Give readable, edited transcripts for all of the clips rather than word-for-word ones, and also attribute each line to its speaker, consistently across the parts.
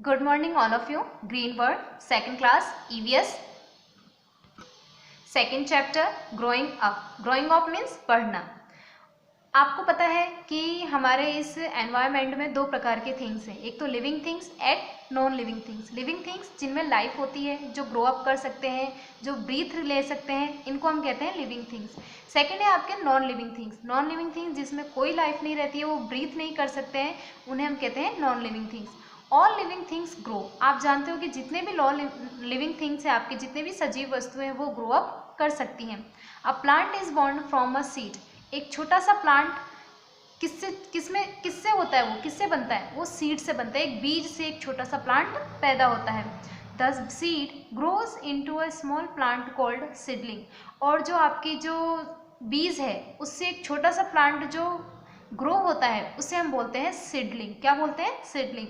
Speaker 1: Good morning all of you. Green Word, second class, EVS, second chapter, growing up. Growing up means पढ़ना। आपको पता है कि हमारे इस एनवायरनमेंट में दो प्रकार के थिंग्स हैं, एक तो living things and non living things. Living things जिनमें लाइफ होती है, जो ग्रो अप कर सकते हैं, जो ब्रीथ ले सकते हैं, इनको हम कहते हैं लिविंग थिंग्स। सेकेंड है आपके non living things. Non living things जिसमें कोई लाइफ नहीं रहती है, वो ब्रीथ नहीं कर सकते हैं, उन्हें हम कहते हैं non living things. All living things grow. आप जानते हो कि जितने भी नॉन लिविंग थिंग्स हैं, आपके जितने भी सजीव वस्तुएं हैं, वो ग्रो अप कर सकती हैं। A plant is born from a seed. एक छोटा सा प्लांट किससे होता है, वो किससे बनता है, वो सीड से बनता है। एक बीज से एक छोटा सा प्लांट पैदा होता है। The seed grows into a small plant called seedling. और जो आपकी जो बीज है, उससे एक छोटा सा प्लांट जो ग्रो होता है, उसे हम बोलते हैं सीडलिंग। क्या बोलते हैं? Seedling.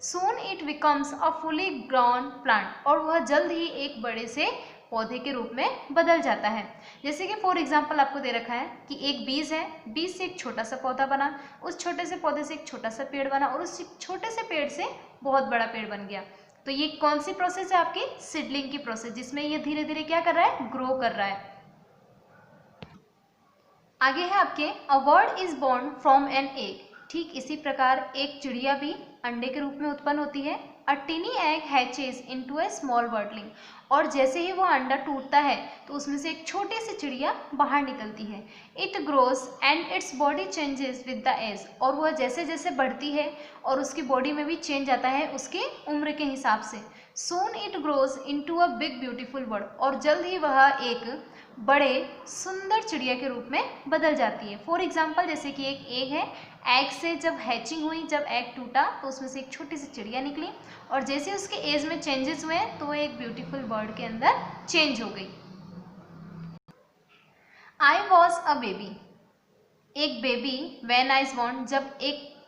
Speaker 1: Soon it becomes a fully grown plant. और वह जल्द ही एक बड़े से पौधे के रूप में बदल जाता है। जैसे कि फॉर एग्जाम्पल आपको दे रखा है कि एक बीज है, बीज से एक छोटा सा पौधा बना, उस छोटे से पौधे से एक छोटा सा पेड़ बना, और उस छोटे से पेड़ से बहुत बड़ा पेड़ बन गया। तो ये कौन सी प्रोसेस है? आपकी सीडलिंग की प्रोसेस, जिसमें ये धीरे धीरे क्या कर रहा है? ग्रो कर रहा है। आगे है आपके a bird is born from an egg. ठीक इसी प्रकार एक चिड़िया भी अंडे के रूप में उत्पन्न होती है। A tiny egg hatches into a small birdling. और जैसे ही वह अंडा टूटता है, तो उसमें से एक छोटी सी चिड़िया बाहर निकलती है। It grows and its body changes with the age. और वह जैसे जैसे बढ़ती है, और उसकी बॉडी में भी चेंज आता है उसके उम्र के हिसाब से। Soon it grows into a big beautiful bird. और जल्द ही वह एक बड़े सुंदर चिड़िया के रूप में बदल जाती है। फॉर एग्जाम्पल जैसे कि एक एग है, एग से जब हैचिंग हुई, जब एग टूटा, तो उसमें से एक छोटी सी चिड़िया निकली, और जैसे उसके एज में चेंजेस हुए, तो वो एक ब्यूटीफुल बर्ड के अंदर चेंज हो गई। I was a baby. एक बेबी व्हेन आई बॉर्न,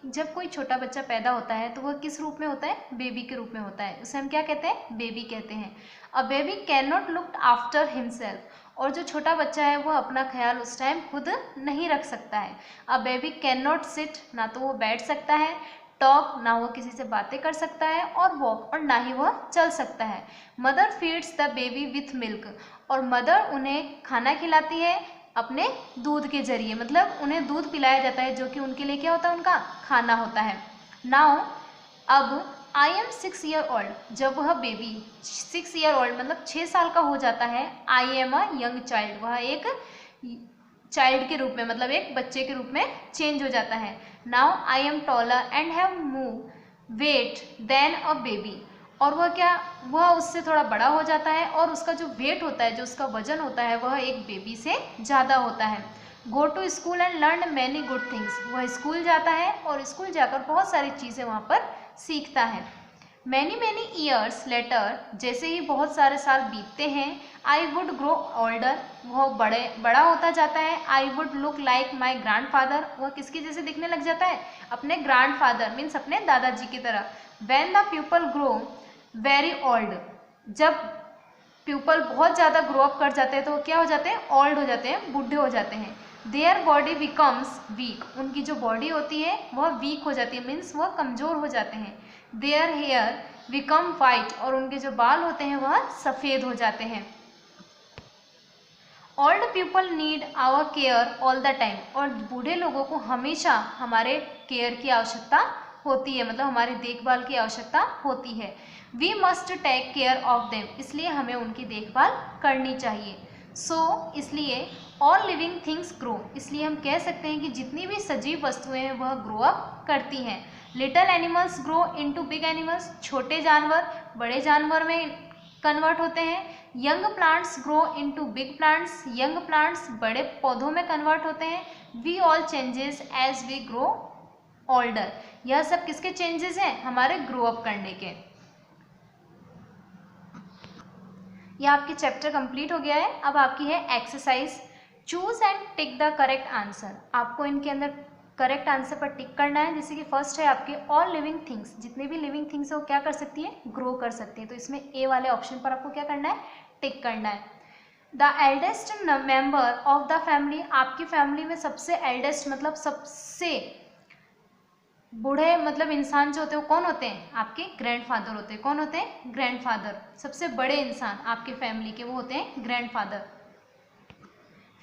Speaker 1: जब कोई छोटा बच्चा पैदा होता है, तो वह किस रूप में होता है? बेबी के रूप में होता है। उसे हम क्या कहते हैं? बेबी कहते हैं। A baby can not look after himself. और जो छोटा बच्चा है, वह अपना ख्याल उस टाइम खुद नहीं रख सकता है। अ बेबी कैन नॉट सिट, ना तो वो बैठ सकता है। टॉक, ना वो किसी से बातें कर सकता है। और वॉक, और ना ही वह चल सकता है। Mother feeds the baby with milk. और मदर उन्हें खाना खिलाती है अपने दूध के जरिए, मतलब उन्हें दूध पिलाया जाता है, जो कि उनके लिए क्या होता है? उनका खाना होता है। नाउ अब आई एम 6 ईयर ओल्ड। जब वह बेबी 6 ईयर ओल्ड मतलब 6 साल का हो जाता है, I am a young child. वह एक चाइल्ड के रूप में, मतलब एक बच्चे के रूप में चेंज हो जाता है। Now I am taller and have more weight than a baby. और वह उससे थोड़ा बड़ा हो जाता है, और उसका जो वेट होता है, जो उसका वजन होता है, वह एक बेबी से ज़्यादा होता है। Go to school and learn many good things. वह स्कूल जाता है, और स्कूल जाकर बहुत सारी चीज़ें वहाँ पर सीखता है। मैनी मैनी ईयर्स लेटर, जैसे ही बहुत सारे साल बीतते हैं, आई वुड ग्रो ओल्डर। वह बड़ा होता जाता है। I would look like my grand father. वह किसके जैसे दिखने लग जाता है? अपने ग्रैंड फादर मीन्स अपने दादाजी की तरह। When the people grow very old. जब पीपल बहुत ज़्यादा ग्रो अप कर जाते हैं, तो क्या हो जाते हैं? ओल्ड हो जाते हैं, बूढ़े हो जाते हैं। Their body becomes week. उनकी जो बॉडी होती है, वह वीक हो जाती है, मीन्स वह कमज़ोर हो जाते हैं। Their hair become white. और उनके जो बाल होते हैं, वह सफ़ेद हो जाते हैं। Old people need our care all the time. और बूढ़े लोगों को हमेशा हमारे केयर की आवश्यकता होती है, मतलब हमारी देखभाल की आवश्यकता होती है। We must take care of them. इसलिए हमें उनकी देखभाल करनी चाहिए। इसलिए ऑल लिविंग थिंग्स ग्रो। इसलिए हम कह सकते हैं कि जितनी भी सजीव वस्तुएं हैं, वह ग्रो अप करती हैं। Little animals grow into big animals. छोटे जानवर बड़े जानवर में कन्वर्ट होते हैं। Young plants grow into big plants. Young plants बड़े पौधों में कन्वर्ट होते हैं। We all changes as we grow older. यह सब किसके चेंजेस हैं? हमारे ग्रो अप करने के। यह आपकी चैप्टर कंप्लीट हो गया है। अब आपकी है exercise. Choose and tick the correct answer. आपको इनके अंदर करेक्ट आंसर पर टिक करना है। जैसे कि फर्स्ट है आपके ऑल लिविंग थिंग्स। जितने भी लिविंग थिंग्स है, वो क्या कर सकती है? ग्रो कर सकती है। तो इसमें ए वाले ऑप्शन पर आपको क्या करना है? टिक करना है। The eldest member of the family. आपकी फैमिली में सबसे एल्डेस्ट मतलब सबसे बूढ़े मतलब इंसान जो होते हैं वो कौन होते हैं? आपके ग्रैंडफादर होते हैं। कौन होते हैं? ग्रैंडफादर। सबसे बड़े इंसान आपके फैमिली के वो होते हैं ग्रैंडफादर।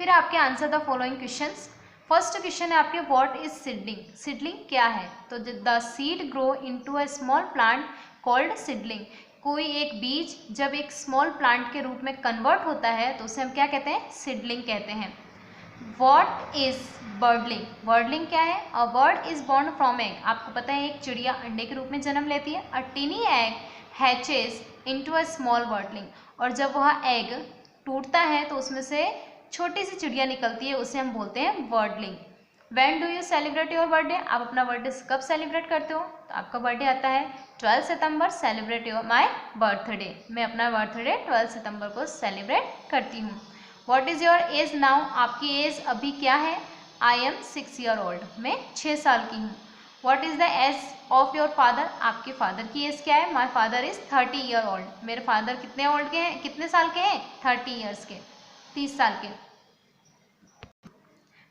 Speaker 1: फिर आपके answer the following questions. First question है आपके व्हाट इज सीडलिंग? सीडलिंग क्या है? तो the seed grow into a small plant called seedling. कोई एक बीज जब एक स्मॉल प्लांट के रूप में कन्वर्ट होता है तो उसे हम क्या कहते हैं? सीडलिंग कहते हैं। What is बर्डलिंग? बर्डलिंग क्या है? A bird is born from egg. आपको पता है एक चिड़िया अंडे के रूप में जन्म लेती है। A tiny egg hatches into a small birdling. और जब वह एग टूटता है तो उसमें से छोटी सी चिड़िया निकलती है, उसे हम बोलते हैं birdling. When do you celebrate your birthday? आप अपना बर्थडे कब सेलिब्रेट करते हो? तो आपका बर्थडे आता है 12 सितंबर। Celebrate your my birthday. मैं अपना बर्थडे 12 सितंबर को सेलिब्रेट करती हूँ। What is your age now? आपकी एज अभी क्या है? I am 6 year old. मैं 6 साल की हूँ। What is the age of your father? आपके फादर की एज क्या है? My father is 30 year old. मेरे फादर कितने ओल्ड के हैं? कितने साल के हैं? 30 ईयर्स के, 30 साल के।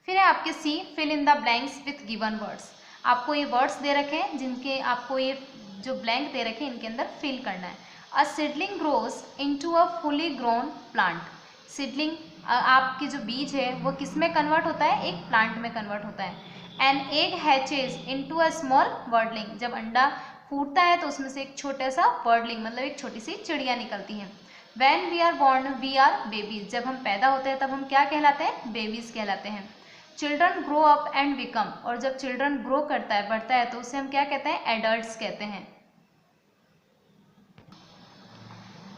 Speaker 1: फिर है आपके C, fill in the blanks with given words. आपको ये वर्ड्स दे रखे हैं जिनके आपको ये जो ब्लैंक दे रखे हैं इनके अंदर फिल करना है। A seedling grows into a fully grown plant. Seedling आपकी जो बीज है वो किस में कन्वर्ट होता है? एक प्लांट में कन्वर्ट होता है। An egg hatches into a small birdling. जब अंडा फूटता है तो उसमें से एक छोटा सा बर्डलिंग मतलब एक छोटी सी चिड़िया निकलती है। When we are born we are babies. जब हम पैदा होते हैं तब हम क्या कहलाते हैं? बेबीज कहलाते हैं। Children grow up and become. और जब चिल्ड्रन ग्रो करता है, बढ़ता है, तो उसे हम क्या कहते हैं? एडल्ट्स कहते हैं।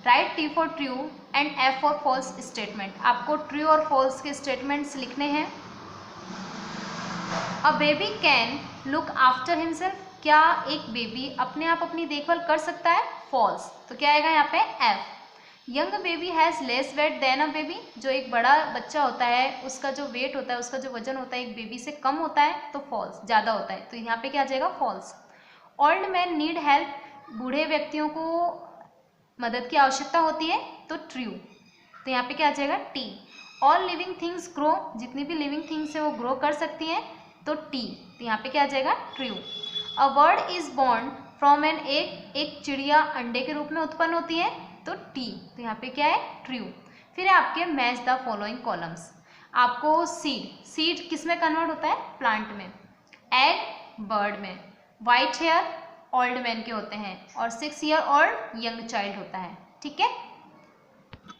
Speaker 1: Write T for true and F for false statement. आपको ट्रू और फॉल्स के स्टेटमेंट्स लिखने हैं। A baby can look after himself. क्या एक बेबी अपने आप अपनी देखभाल कर सकता है? फॉल्स। तो क्या आएगा यहाँ पे? F. Young baby has less weight than a baby. जो एक बड़ा बच्चा होता है उसका जो वेट होता है, उसका जो वजन होता है एक बेबी से कम होता है, तो फॉल्स। ज़्यादा होता है, तो यहाँ पे क्या आ जाएगा? False. Old man need help. बूढ़े व्यक्तियों को मदद की आवश्यकता होती है, तो ट्रू। तो यहाँ पे क्या आ जाएगा? T. All living things grow. जितनी भी लिविंग थिंग्स है वो ग्रो कर सकती हैं, तो टी। तो यहाँ पे क्या आ जाएगा? True. A bird is born from an egg. एक चिड़िया अंडे के रूप में उत्पन्न होती है, तो टी। तो यहाँ पे क्या है? ट्रू। फिर है आपके मैच द फॉलोइंग कॉलम्स। आपको सीड, सीड किस में कन्वर्ट होता है? प्लांट में। एग बर्ड में। वाइट हेयर ओल्ड मैन के होते हैं, और 6 ईयर ओल्ड यंग चाइल्ड होता है। ठीक है।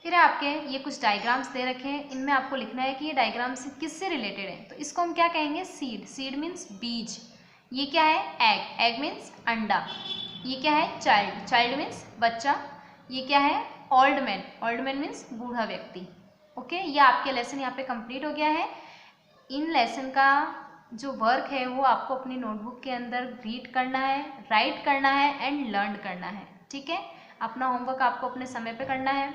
Speaker 1: फिर आपके ये कुछ डायग्राम्स दे रखे हैं, इनमें आपको लिखना है कि ये डायग्राम्स किससे रिलेटेड है। तो इसको हम क्या कहेंगे? सीड। सीड मीन्स बीज। ये क्या है? एग। एग मीन्स अंडा। ये क्या है? चाइल्ड। चाइल्ड मीन्स बच्चा। ये क्या है? Old man. Old man means बूढ़ा व्यक्ति। ओके, ये आपके लेसन यहाँ पे कंप्लीट हो गया है। इन लेसन का जो वर्क है वो आपको अपनी नोटबुक के अंदर रीड करना है, राइट करना है एंड लर्न करना है। ठीक है, अपना होमवर्क आपको अपने समय पे करना है।